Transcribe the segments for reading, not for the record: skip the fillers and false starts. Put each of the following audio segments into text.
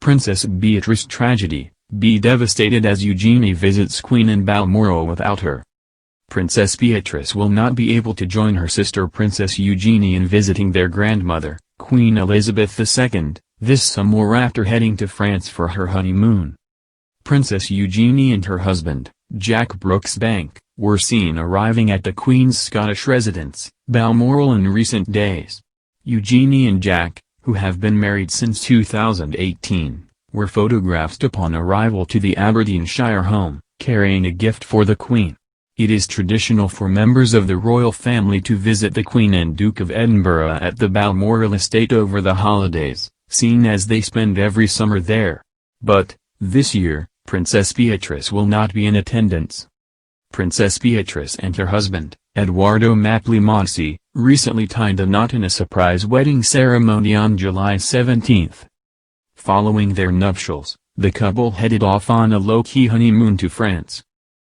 Princess Beatrice tragedy, be devastated as Eugenie visits Queen in Balmoral without her. Princess Beatrice will not be able to join her sister Princess Eugenie in visiting their grandmother, Queen Elizabeth II, this summer after heading to France for her honeymoon. Princess Eugenie and her husband, Jack Brooksbank, were seen arriving at the Queen's Scottish residence, Balmoral in recent days. Eugenie and Jack, who have been married since 2018, were photographed upon arrival to the Aberdeenshire home, carrying a gift for the Queen. It is traditional for members of the royal family to visit the Queen and Duke of Edinburgh at the Balmoral estate over the holidays, seeing as they spend every summer there. But, this year, Princess Beatrice will not be in attendance. Princess Beatrice and her husband, Edoardo Mappli-Monsi, recently tied a knot in a surprise wedding ceremony on July 17. Following their nuptials, the couple headed off on a low-key honeymoon to France.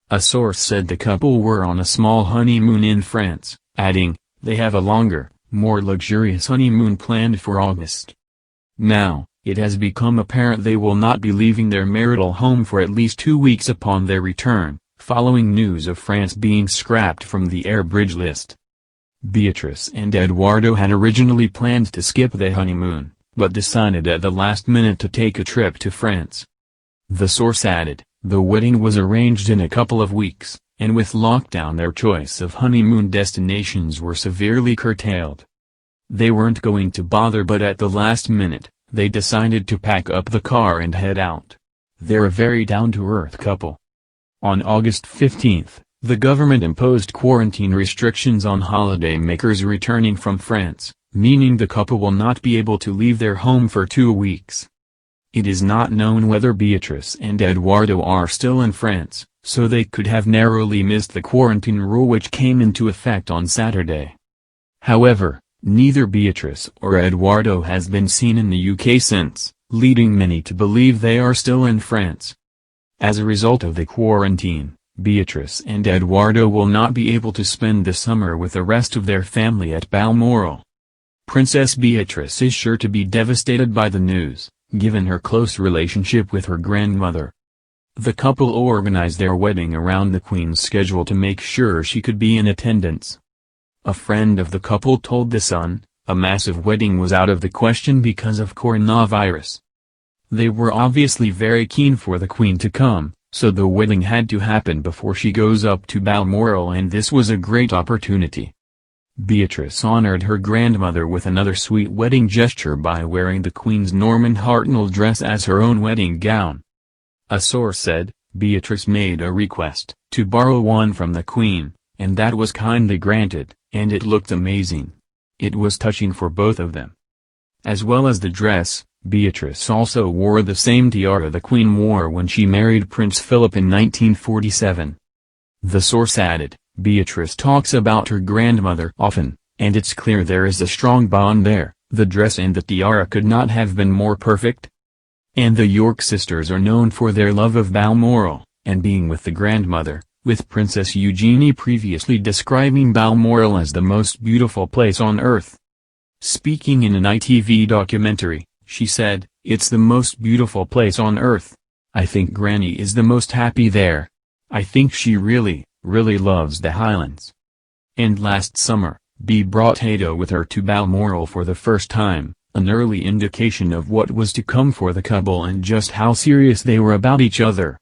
A source said the couple were on a small honeymoon in France, adding, they have a longer, more luxurious honeymoon planned for August. Now, it has become apparent they will not be leaving their marital home for at least 2 weeks upon their return, following news of France being scrapped from the air bridge list. Beatrice and Edoardo had originally planned to skip the honeymoon, but decided at the last minute to take a trip to France. The source added, the wedding was arranged in a couple of weeks, and with lockdown their choice of honeymoon destinations were severely curtailed. They weren't going to bother, but at the last minute, they decided to pack up the car and head out. They're a very down-to-earth couple. On August 15, the government imposed quarantine restrictions on holidaymakers returning from France, meaning the couple will not be able to leave their home for 2 weeks. It is not known whether Beatrice and Edoardo are still in France, so they could have narrowly missed the quarantine rule which came into effect on Saturday. However, neither Beatrice or Edoardo has been seen in the UK since, leading many to believe they are still in France. As a result of the quarantine, Beatrice and Edoardo will not be able to spend the summer with the rest of their family at Balmoral. Princess Beatrice is sure to be devastated by the news, given her close relationship with her grandmother. The couple organized their wedding around the Queen's schedule to make sure she could be in attendance. A friend of the couple told The Sun, a massive wedding was out of the question because of coronavirus. They were obviously very keen for the Queen to come, so the wedding had to happen before she goes up to Balmoral, and this was a great opportunity. Beatrice honored her grandmother with another sweet wedding gesture by wearing the Queen's Norman Hartnell dress as her own wedding gown. A source said, Beatrice made a request to borrow one from the Queen, and that was kindly granted, and it looked amazing. It was touching for both of them. As well as the dress, Beatrice also wore the same tiara the Queen wore when she married Prince Philip in 1947. The source added, Beatrice talks about her grandmother often, and it's clear there is a strong bond there. The dress and the tiara could not have been more perfect. And the York sisters are known for their love of Balmoral, and being with the grandmother, with Princess Eugenie previously describing Balmoral as the most beautiful place on earth. Speaking in an ITV documentary, she said, "It's the most beautiful place on earth. I think Granny is the most happy there. I think she really loves the Highlands." And last summer, Bea brought Edo with her to Balmoral for the first time, an early indication of what was to come for the couple and just how serious they were about each other.